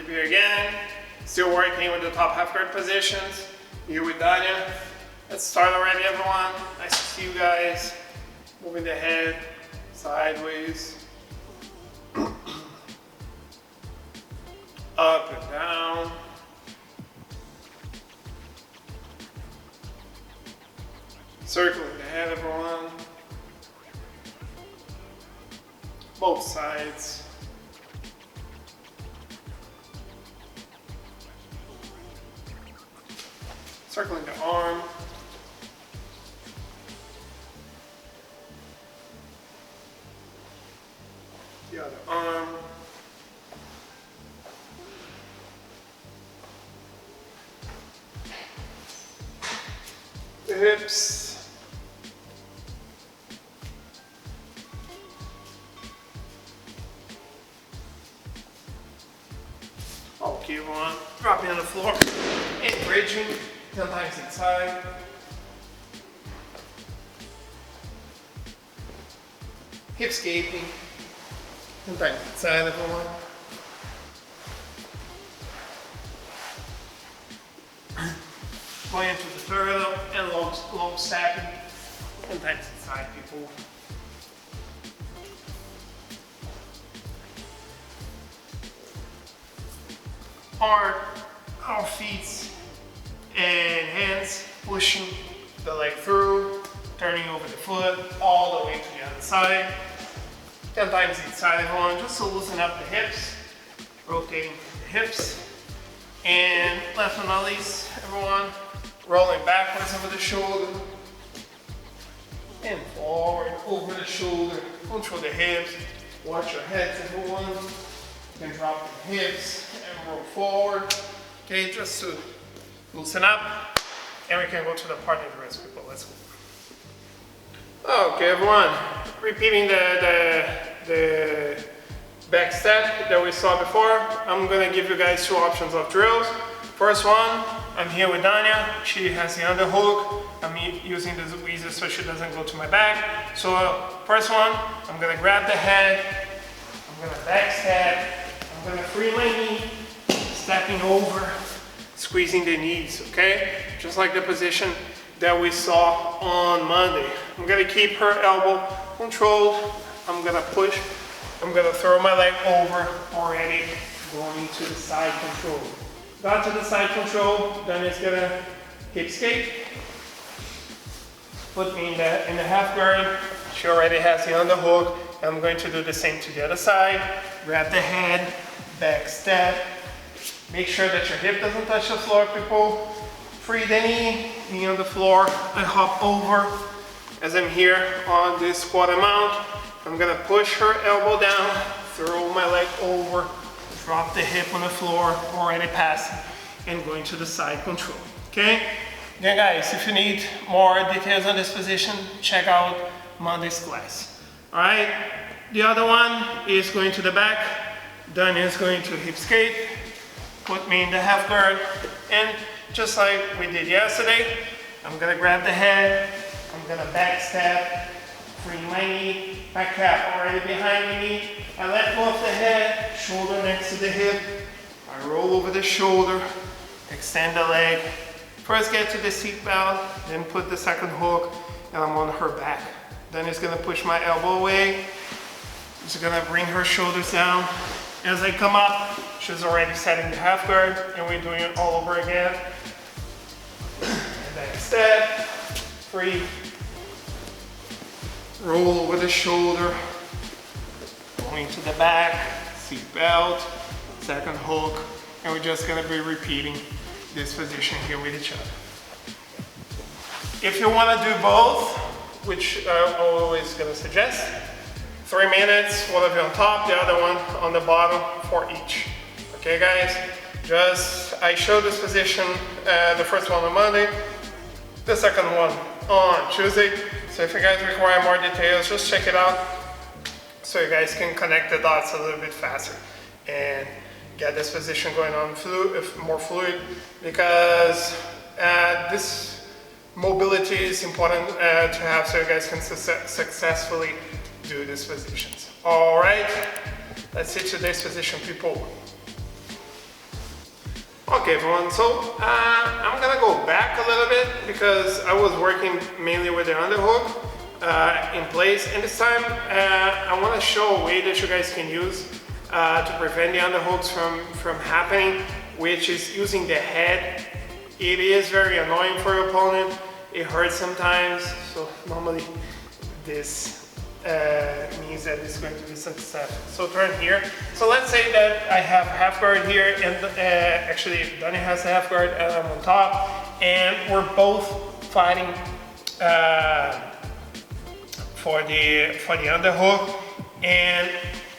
review again. Still working with the top half guard positions. Here with Dania. Let's start already, everyone. Nice to see you guys. Moving the head sideways. Up and down. Circling the head, everyone. Both sides. Circling the arm. The other arm. The hips. Okay, everyone. Dropping on the floor and bridging 10 times inside. Hip escaping 10 times inside, everyone. Going into the turtle and long stacking 10 times inside, people. Our feet and hands pushing the leg through, turning over the foot all the way to the other side. 10 times inside, everyone, just to loosen up the hips, rotating the hips. And last but not least, everyone, rolling backwards over the shoulder and forward over the shoulder. Control the hips, watch your heads, everyone. You can drop the hips and roll forward. Okay, just to loosen up, and we can go to the part of the rest, people. Let's go. Okay, everyone. Repeating the back step that we saw before. I'm gonna give you guys two options of drills. First one, I'm here with Dania. She has the underhook. I'm using the tweezer so she doesn't go to my back. So first one, I'm gonna grab the head. I'm gonna back step. I'm gonna free my knee, stepping over, squeezing the knees, okay? Just like the position that we saw on Monday. I'm gonna keep her elbow controlled. I'm gonna push. I'm gonna throw my leg over already, going to the side control. Got to the side control, then it's gonna hip escape. Put me in the half guard. She already has the underhook. I'm going to do the same to the other side. Grab the head, back step. Make sure that your hip doesn't touch the floor, people. Free the knee on the floor. I hop over. As I'm here on this squat mount, I'm gonna push her elbow down, throw my leg over, drop the hip on the floor, already passing, and going to the side control, okay? Yeah, guys, if you need more details on this position, check out Monday's class. All right, the other one is going to the back. Dania is going to hip escape, put me in the half guard, and just like we did yesterday, I'm gonna grab the head, I'm gonna back step, free my knee, my cap already behind me. I let go of the head, shoulder next to the hip. I roll over the shoulder, extend the leg. First get to the seat belt, then put the second hook, and I'm on her back. Then it's gonna push my elbow away. It's gonna bring her shoulders down. As I come up, she's already setting the half guard, and we're doing it all over again. Back step, free. Roll over the shoulder, going to the back, seat belt, second hook, and we're just gonna be repeating this position here with each other. If you wanna do both, which I'm always gonna suggest, 3 minutes, one of you on top, the other one on the bottom for each. Okay, guys? I showed this position, the first one on Monday, the second one on Tuesday. So if you guys require more details, just check it out so you guys can connect the dots a little bit faster and get this position going on more fluid, because this mobility is important to have so you guys can successfully do these positions. All right, let's hit today's position, people. Okay everyone, so I'm gonna go back a little bit because I was working mainly with the underhook in place, and this time I want to show a way that you guys can use to prevent the underhooks from happening, which is using the head. It is very annoying for your opponent, it hurts sometimes, so normally this means that it's going to be successful. So turn here. So let's say that I have half guard here, and actually Dani has a half guard and I'm on top, and we're both fighting for the underhook. And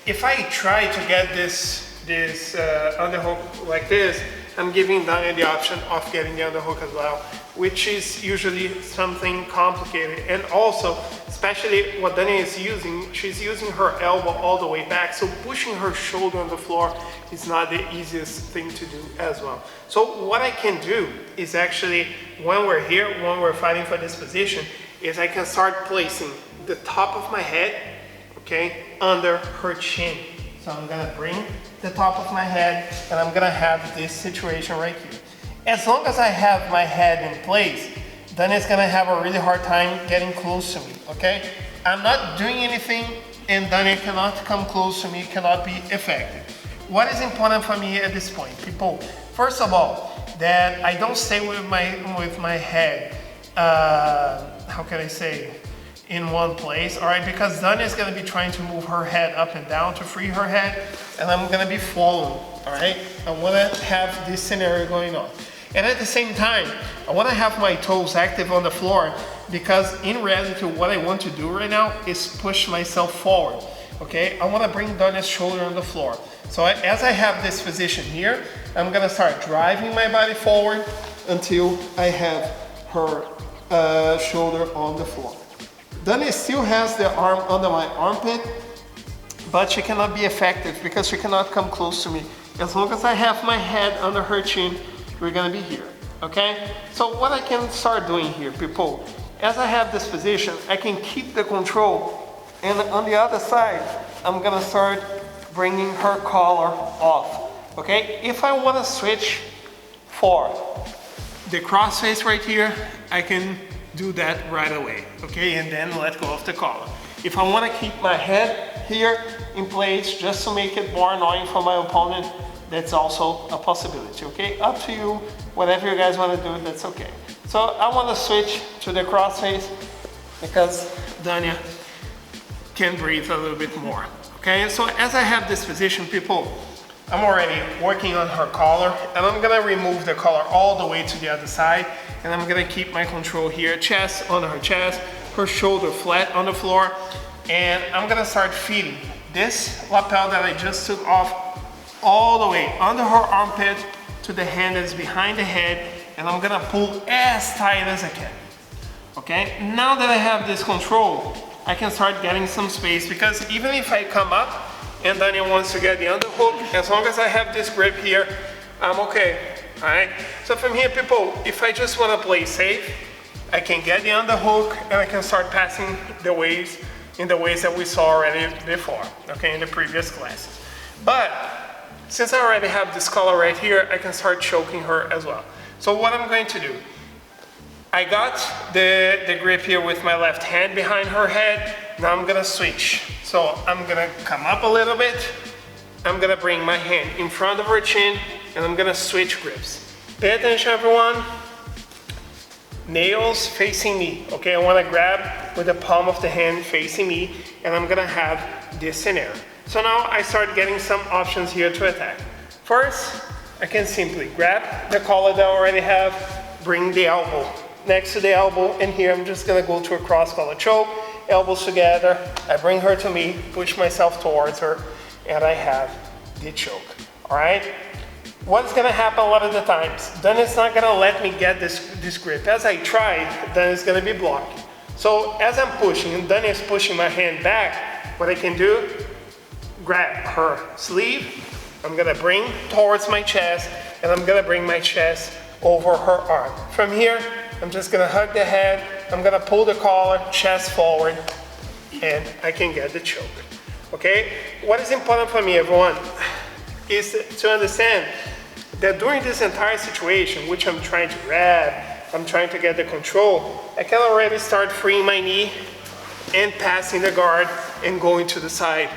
if I try to get this underhook like this, I'm giving Dani the option of getting the underhook as well, which is usually something complicated. And also, especially what Dani is using, she's using her elbow all the way back, so pushing her shoulder on the floor is not the easiest thing to do as well. So what I can do is actually, when we're here, when we're fighting for this position, is I can start placing the top of my head, okay, under her chin. So I'm gonna bring the top of my head and I'm gonna have this situation right here. As long as I have my head in place, then it's gonna have a really hard time getting close to me, okay? I'm not doing anything and then it cannot come close to me, cannot be effective. What is important for me at this point, people? First of all, that I don't stay with my head, how can I say, in one place, all right? Because Dani is gonna be trying to move her head up and down to free her head, and I'm gonna be following, all right? I wanna have this scenario going on. And at the same time, I wanna have my toes active on the floor, because in reality, what I want to do right now is push myself forward, okay? I wanna bring Dani's shoulder on the floor. So as I have this position here, I'm gonna start driving my body forward until I have her shoulder on the floor. Dani still has the arm under my armpit, but she cannot be effective because she cannot come close to me. As long as I have my head under her chin, we're gonna be here, okay? So what I can start doing here, people, as I have this position, I can keep the control, and on the other side, I'm gonna start bringing her collar off, okay? If I wanna switch for the crossface right here, I can do that right away, okay? And then let go of the collar. If I want to keep my head here in place just to make it more annoying for my opponent, that's also a possibility, okay? Up to you, whatever you guys want to do, that's okay. So I want to switch to the crossface because Dani can breathe a little bit more, okay? So as I have this position, people, I'm already working on her collar, and I'm gonna remove the collar all the way to the other side, and I'm gonna keep my control here, chest on her chest, her shoulder flat on the floor, and I'm gonna start feeding this lapel that I just took off all the way under her armpit to the hand that's behind the head, and I'm gonna pull as tight as I can, okay? Now that I have this control, I can start getting some space, because even if I come up, and Dani wants to get the underhook, as long as I have this grip here, I'm okay, all right? So from here, people, if I just want to play safe, I can get the underhook and I can start passing the ways in the ways that we saw already before, okay, in the previous classes. But since I already have this collar right here, I can start choking her as well. So what I'm going to do, I got the grip here with my left hand behind her head. Now I'm gonna switch. So I'm gonna come up a little bit. I'm gonna bring my hand in front of her chin, and I'm gonna switch grips. Pay attention, everyone. Nails facing me, okay? I wanna grab with the palm of the hand facing me, and I'm gonna have this scenario. So now I start getting some options here to attack. First, I can simply grab the collar that I already have, bring the elbow next to the elbow, and here I'm just gonna go to a cross collar choke, elbows together, I bring her to me, push myself towards her, and I have the choke, all right? What's gonna happen a lot of the times, then it's not gonna let me get this grip. As I tried, then it's gonna be blocking. So as I'm pushing, and then it's pushing my hand back, what I can do, grab her sleeve, I'm gonna bring towards my chest, and I'm gonna bring my chest over her arm. From here, I'm just gonna hug the head, I'm gonna pull the collar, chest forward, and I can get the choke, okay? What is important for me, everyone, is to understand that during this entire situation, which I'm trying to grab, I'm trying to get the control, I can already start freeing my knee and passing the guard and going to the side.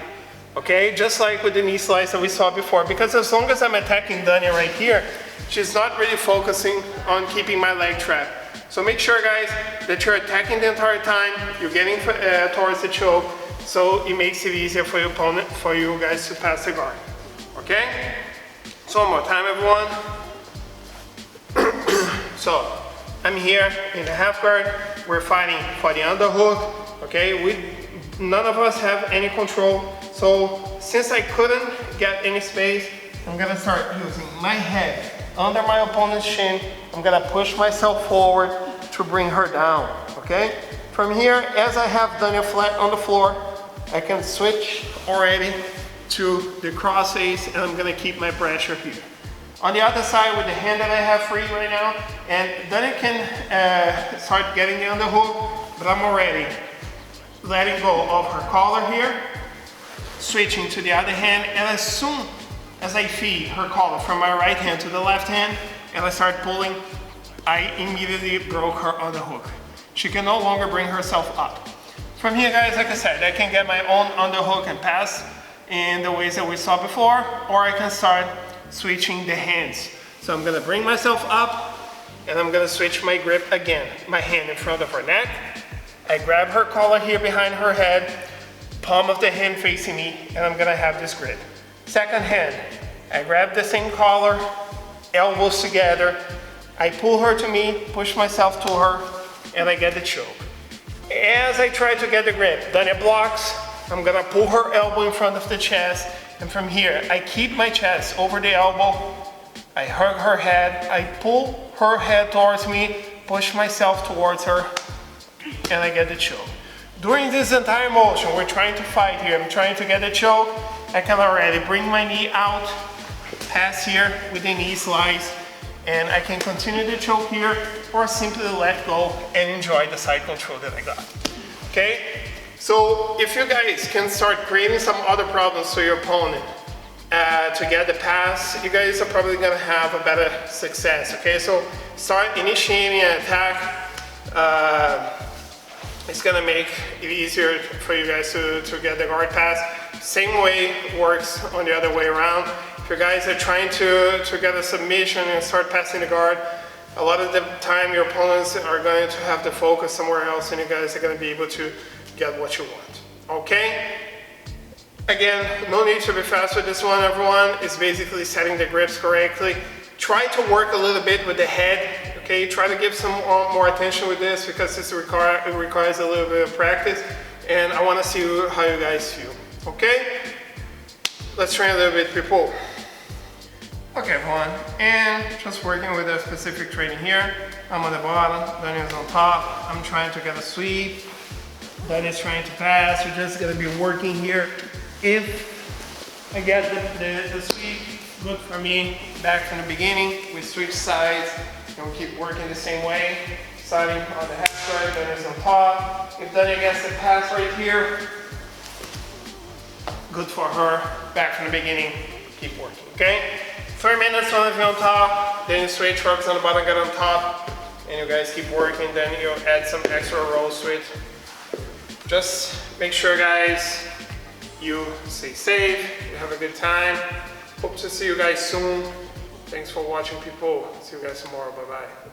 Okay, just like with the knee slice that we saw before, because as long as I'm attacking Dania right here, she's not really focusing on keeping my leg trapped. So make sure, guys, that you're attacking the entire time, you're getting towards the choke, so it makes it easier for your opponent, for you guys to pass the guard. Okay? So one more time, everyone. So I'm here in the half guard. We're fighting for the underhook. Okay, none of us have any control. So since I couldn't get any space, I'm gonna start using my head under my opponent's shin. I'm gonna push myself forward to bring her down, okay? From here, as I have Dania flat on the floor, I can switch already to the cross face, and I'm gonna keep my pressure here. On the other side, with the hand that I have free right now, and Dania can start getting the underhook, but I'm already letting go of her collar here, switching to the other hand, and as soon as I feed her collar from my right hand to the left hand, and I start pulling, I immediately broke her underhook. She can no longer bring herself up. From here, guys, like I said, I can get my own underhook and pass in the ways that we saw before, or I can start switching the hands. So I'm gonna bring myself up, and I'm gonna switch my grip again. My hand in front of her neck. I grab her collar here behind her head, palm of the hand facing me, and I'm gonna have this grip. Second hand, I grab the same collar, elbows together, I pull her to me, push myself to her, and I get the choke. As I try to get the grip, Dania blocks, I'm gonna pull her elbow in front of the chest, and from here, I keep my chest over the elbow, I hug her head, I pull her head towards me, push myself towards her, and I get the choke. During this entire motion, we're trying to fight here, I'm trying to get the choke, I can already bring my knee out, pass here with the knee slice, and I can continue the choke here, or simply let go and enjoy the side control that I got. Okay? So if you guys can start creating some other problems to your opponent to get the pass, you guys are probably gonna have a better success. Okay? So start initiating an attack. It's gonna make it easier for you guys to get the guard pass. Same way works on the other way around. If you guys are trying to get a submission and start passing the guard, a lot of the time your opponents are going to have to focus somewhere else, and you guys are going to be able to get what you want. Okay? Again, no need to be fast with this one, everyone. It's basically setting the grips correctly. Try to work a little bit with the head. Okay? Try to give some more attention with this, because it requires a little bit of practice, and I want to see how you guys feel. Okay? Let's train a little bit, people. Okay, everyone, and just working with a specific training here. I'm on the bottom, Dania's on top. I'm trying to get a sweep. Dania's trying to pass. We're just gonna be working here. If I get the sweep, good for me. Back from the beginning, we switch sides, and we keep working the same way. Starting on the half guard, Dania's on top. If Dania gets the pass right here, good for her. Back from the beginning, keep working, okay? 3 minutes, one of you on top, then you switch, rugs on the bottom, get on top, and you guys keep working, then you add some extra rolls to it. Just make sure, guys, you stay safe, you have a good time. Hope to see you guys soon. Thanks for watching, people. See you guys tomorrow. Bye-bye.